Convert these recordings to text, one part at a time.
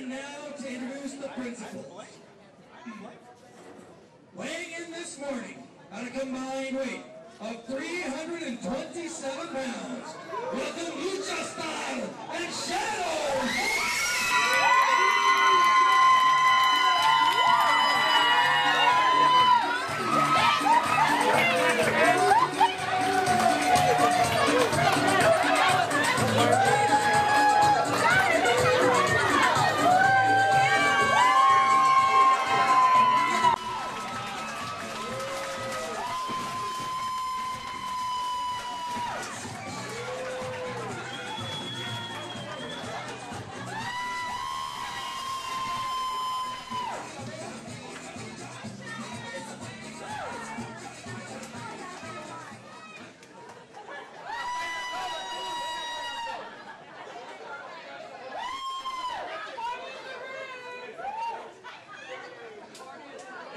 And now to introduce the principals. Weighing in this morning at a combined weight of 327 pounds, welcome Lucha Style and Shadow.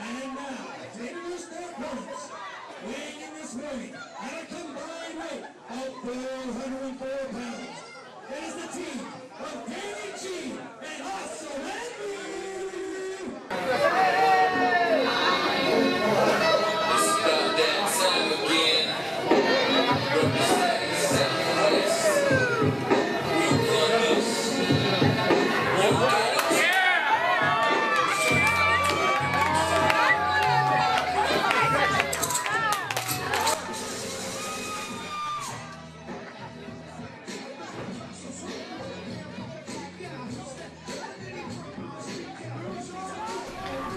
And now, to introduce their opponents, weighing in this morning at a combined weight of 404 pounds, it is the team of Danny G and Awesome Andy! It's about that time again. Representing Southwest. We run this. You got it.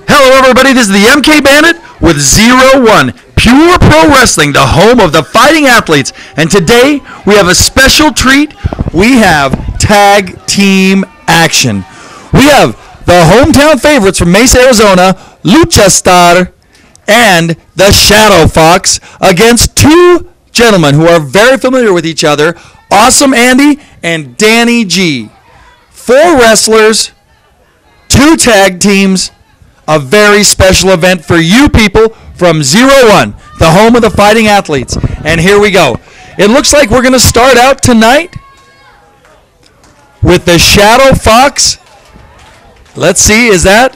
Hello everybody, this is the MK Bandit with 01, Pure Pro Wrestling, the home of the fighting athletes. And today we have a special treat. We have tag team action. We have the hometown favorites from Mesa, Arizona, Lucha Star and the Shadow Fox against two gentlemen who are very familiar with each other, Awesome Andy and Danny G. 4 wrestlers, 2 tag teams, a very special event for you people from 01, the home of the fighting athletes. And here we go. It looks like we're going to start out tonight with the Shadow Fox. Let's see, is that?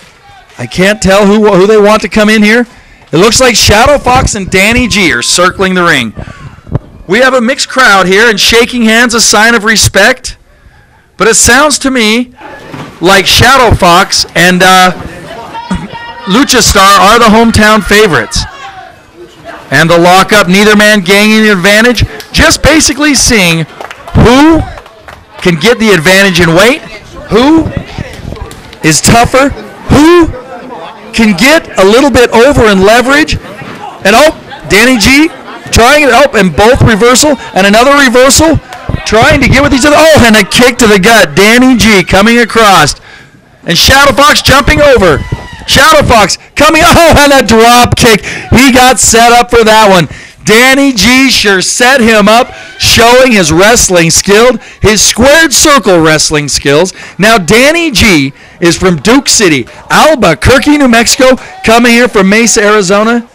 I can't tell who they want to come in here. It looks like Shadow Fox and Danny G are circling the ring. We have a mixed crowd here, and shaking hands a sign of respect. But it sounds to me like Shadow Fox and Lucha Star are the hometown favorites. And the lockup, neither man gaining the advantage, just basically seeing who can get the advantage in weight, who is tougher, who can get a little bit over in leverage. And Danny G trying it, and both reversal, and another reversal, trying to get with each other. And a kick to the gut. Danny G coming across. And Shadow Fox jumping over. Shadow Fox coming, and a drop kick. He got set up for that one. Danny G sure set him up, showing his wrestling skill, his squared circle wrestling skills. Now Danny G is from Duke City, Albuquerque, New Mexico, coming here from Mesa, Arizona.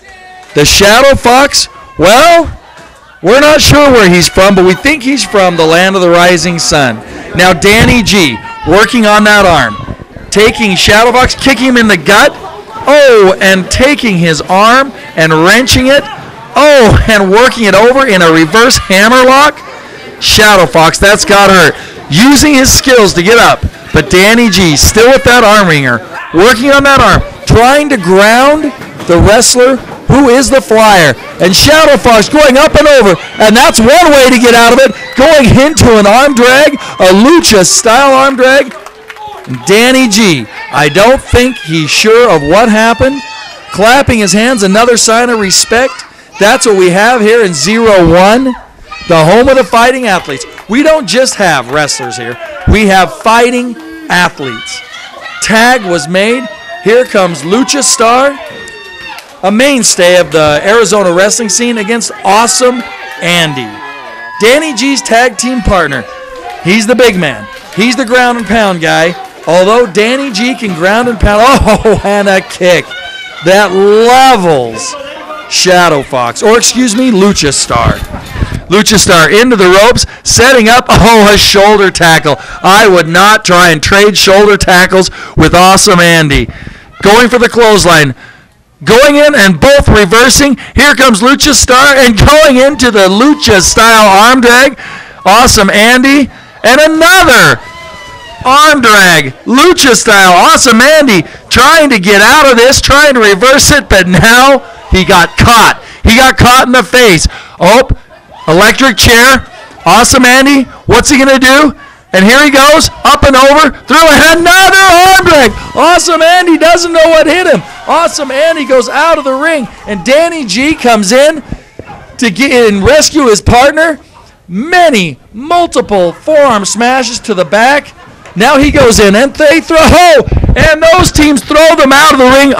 The Shadow Fox, well, we're not sure where he's from, but we think he's from the land of the rising sun. Now Danny G working on that arm. Taking Shadow Fox, kicking him in the gut. And taking his arm and wrenching it. And working it over in a reverse hammerlock. Shadow Fox, that's got hurt. Using his skills to get up. But Danny G still with that arm wringer. Working on that arm. Trying to ground the wrestler who is the flyer. And Shadow Fox going up and over. And that's one way to get out of it. Going into an arm drag. A Lucha style arm drag. Danny G, I don't think he's sure of what happened. Clapping his hands, another sign of respect. That's what we have here in 01, the home of the fighting athletes. We don't just have wrestlers here. We have fighting athletes. Tag was made. Here comes Lucha Star, a mainstay of the Arizona wrestling scene, against Awesome Andy. Danny G's tag team partner. He's the big man. He's the ground and pound guy. Although Danny G can ground and pound, and a kick that levels Shadow Fox, or excuse me, Lucha Star. Lucha Star into the ropes, setting up, a shoulder tackle. I would not try and trade shoulder tackles with Awesome Andy. Going for the clothesline. Going in and both reversing. Here comes Lucha Star and going into the Lucha style arm drag. Awesome Andy. And another arm drag. Lucha style. Awesome Andy trying to get out of this, trying to reverse it, but now he got caught. He got caught in the face. Oh, electric chair. Awesome Andy. What's he going to do? And here he goes, up and over, through another arm drag. Awesome Andy doesn't know what hit him. Awesome Andy goes out of the ring, and Danny G comes in to get and rescue his partner. Multiple forearm smashes to the back. Now he goes in, and they throw, and those teams throw them out of the ring.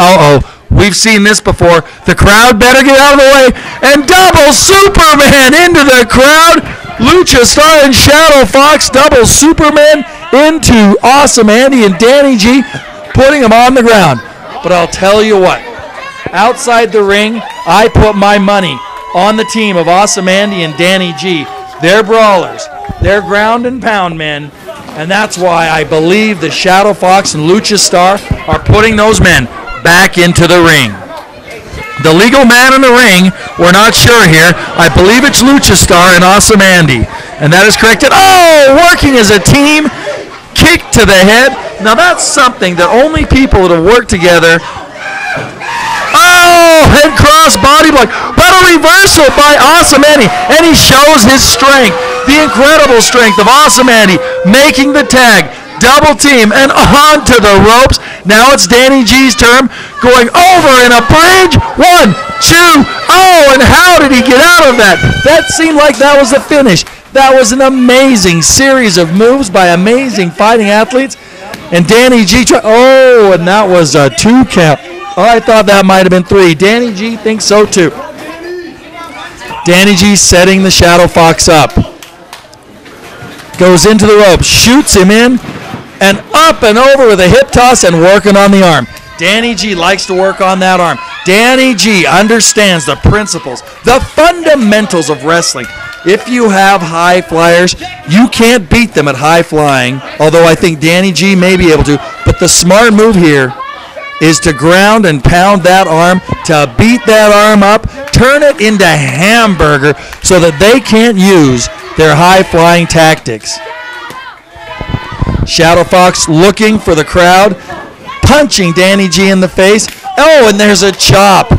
We've seen this before. The crowd better get out of the way, and double Superman into the crowd. Lucha Star and Shadow Fox double Superman into Awesome Andy and Danny G, putting him on the ground. But I'll tell you what, outside the ring, I put my money on the team of Awesome Andy and Danny G. They're brawlers. They're ground and pound men. And that's why I believe the Shadow Fox and Lucha Star are putting those men back into the ring. The legal man in the ring, we're not sure here. I believe it's Lucha Star and Awesome Andy. And that is corrected. Working as a team. Kick to the head. Now that's something that only people that have worked together. Head cross body block. But a reversal by Awesome Andy. And he shows his strength. The incredible strength of Awesome Andy. Making the tag. Double team and onto the ropes. Now it's Danny G's turn. Going over in a bridge. 1, 2, and how did he get out of that? That seemed like that was the finish. That was an amazing series of moves by amazing fighting athletes. And Danny G and that was a 2 count. I thought that might have been 3. Danny G thinks so too. Danny G setting the Shadow Fox up. Goes into the ropes, shoots him in, and up and over with a hip toss and working on the arm. Danny G likes to work on that arm. Danny G understands the principles, the fundamentals of wrestling. If you have high flyers, you can't beat them at high flying, although I think Danny G may be able to. But the smart move here is to ground and pound that arm, to beat that arm up, turn it into hamburger so that they can't use their high flying tactics. Shadow Fox looking for the crowd, punching Danny G in the face. And there's a chop,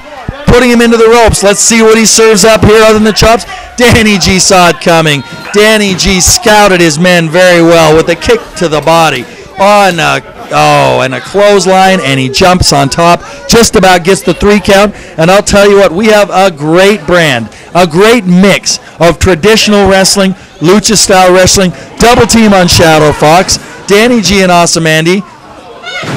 putting him into the ropes. Let's see what he serves up here other than the chops. Danny G saw it coming. Danny G scouted his men very well with a kick to the body on and a clothesline, and he jumps on top, just about gets the 3 count. And I'll tell you what, we have a great brand, a great mix of traditional wrestling, lucha style wrestling, double team on Shadow Fox, Danny G and Awesome Andy.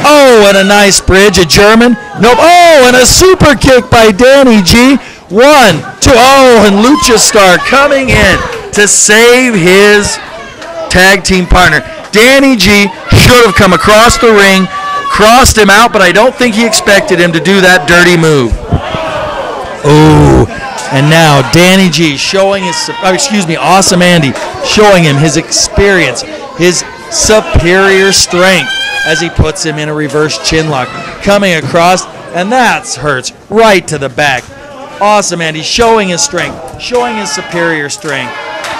And a nice bridge, a German. Nope. And a super kick by Danny G. 1, 2, and Lucha Star coming in to save his tag team partner. Danny G should have come across the ring, crossed him out, but I don't think he expected him to do that dirty move. And now Danny G showing Awesome Andy showing him his experience, his superior strength as he puts him in a reverse chin lock. Coming across, and that hurts right to the back. Awesome Andy showing his strength, showing his superior strength,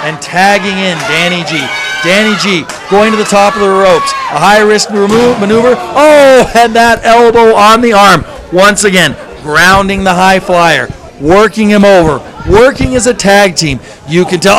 and tagging in Danny G. Danny G going to the top of the ropes. A high-risk maneuver. And that elbow on the arm. Once again, grounding the high flyer, working him over, working as a tag team. You can tell,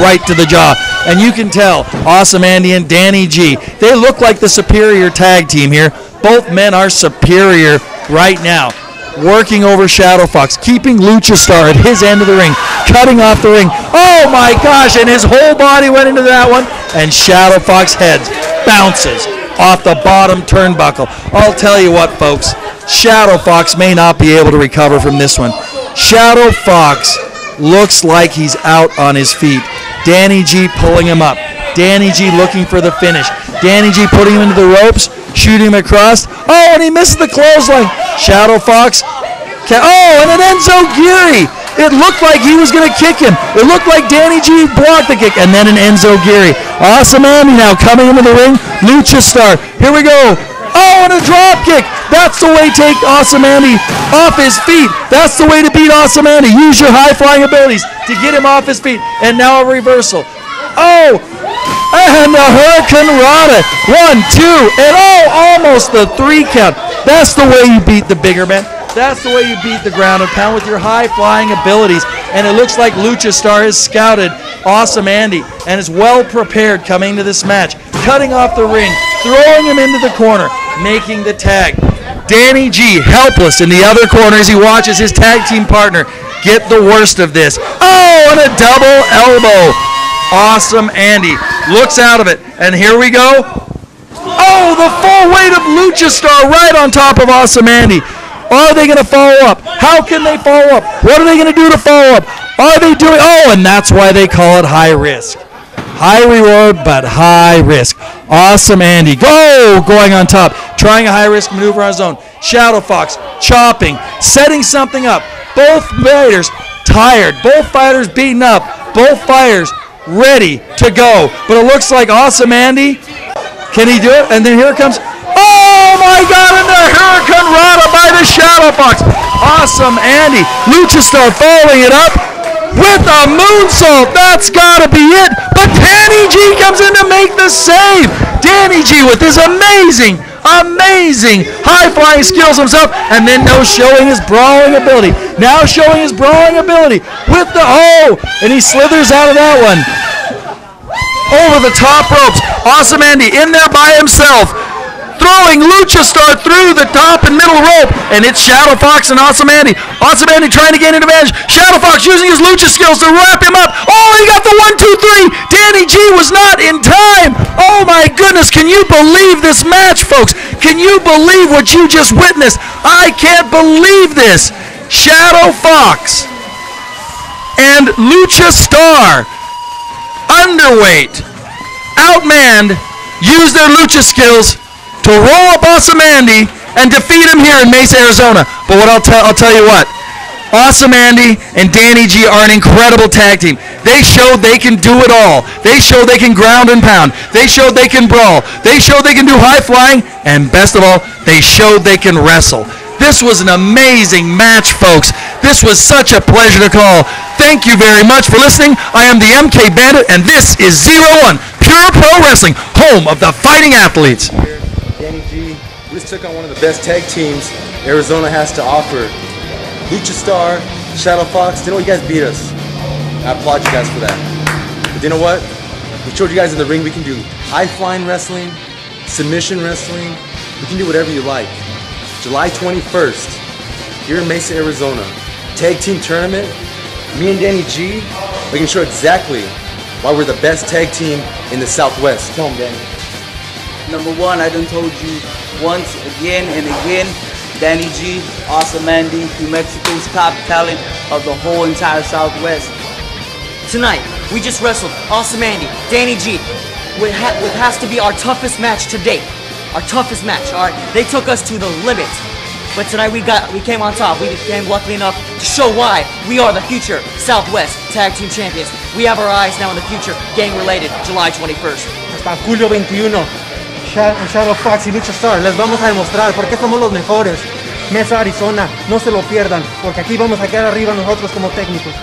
right to the jaw. And you can tell Awesome Andy and Danny G, they look like the superior tag team here. Both men are superior right now. Working over Shadow Fox, keeping Lucha Star at his end of the ring, cutting off the ring. Oh my gosh, and his whole body went into that one, and Shadow Fox head bounces off the bottom turnbuckle. I'll tell you what, folks, Shadow Fox may not be able to recover from this one. Shadow Fox looks like he's out on his feet. Danny G pulling him up. Danny G looking for the finish. Danny G putting him into the ropes, shooting him across. And he misses the clothesline. Shadow Fox. And an Enzo Giri. It looked like he was going to kick him. It looked like Danny G blocked the kick. And then an Enzo Giri. Awesome Andy now coming into the ring. Lucha Star. Here we go. Oh, and a drop kick. That's the way to take Awesome Andy off his feet. That's the way to beat Awesome Andy. Use your high-flying abilities to get him off his feet. And now a reversal. Oh, and the Hurricane Rana. 1, 2, and oh, almost the 3 count. That's the way you beat the bigger man. That's the way you beat the ground and pound with your high-flying abilities. And it looks like Lucha Star has scouted Awesome Andy and is well prepared coming to this match. Cutting off the ring, throwing him into the corner, making the tag. Danny G helpless in the other corner as he watches his tag team partner get the worst of this. Oh, and a double elbow. Awesome Andy looks out of it, and here we go. Oh, the full weight of Lucha Star right on top of Awesome Andy. Are they going to follow up? How can they follow up? What are they going to do to follow up? Are they doing? Oh, and that's why they call it high risk. High reward, but high risk. Awesome Andy. Going on top. Trying a high risk maneuver on his own. Shadow Fox chopping, setting something up. Both fighters tired. Both fighters beaten up. Both fighters ready to go. But it looks like Awesome Andy. Can he do it? And then here it comes. Oh my God, and the Hurricane Rana by the Shadow Fox. Awesome Andy. Lucha Star following it up with a moonsault. That's got to be it. But Danny G comes in to make the save. Danny G with his amazing high-flying skills himself, and then now showing his brawling ability. Now showing his brawling ability with the, and he slithers out of that one. Over the top ropes. Awesome Andy in there by himself, throwing Lucha Star through the top and middle rope, and it's Shadow Fox and Awesome Andy. Awesome Andy trying to gain an advantage. Shadow Fox using his Lucha skills to wrap him up. Oh, he got the 1, 2, 3. Danny G was not in time. Oh my goodness, can you believe this match, folks? Can you believe what you just witnessed? I can't believe this. Shadow Fox and Lucha Star, underweight, outmanned, use their Lucha skills to roll up Awesome Andy and defeat him here in Mesa, Arizona. But what I'll tell you what, Awesome Andy and Danny G are an incredible tag team. They showed they can do it all. They showed they can ground and pound. They showed they can brawl. They showed they can do high flying, and best of all, they showed they can wrestle. This was an amazing match, folks. This was such a pleasure to call. Thank you very much for listening. I am the MK Bandit, and this is 01 Pure Pro Wrestling, home of the fighting athletes. Danny G, we just took on one of the best tag teams Arizona has to offer. Lucha Star, Shadow Fox, you know what, you guys beat us. I applaud you guys for that. But you know what? We showed you guys in the ring we can do high-flying wrestling, submission wrestling, we can do whatever you like. July 21st, here in Mesa, Arizona, tag team tournament, me and Danny G, we can show exactly why we're the best tag team in the Southwest. Tell them, Danny. Number one, I done told you once, again and again, Danny G, Awesome Andy, New Mexico's top talent of the whole entire Southwest. Tonight, we just wrestled Awesome Andy, Danny G, with has to be our toughest match to date. Our toughest match, all right? They took us to the limit. But tonight we came on top. We became lucky enough to show why we are the future Southwest Tag Team Champions. We have our eyes now in the future, gang related, July 21st. Hasta julio 21, Shadow Fox y Lucha Star, les vamos a demostrar por qué somos los mejores. Mesa, Arizona, no se lo pierdan, porque aquí vamos a quedar arriba nosotros como técnicos.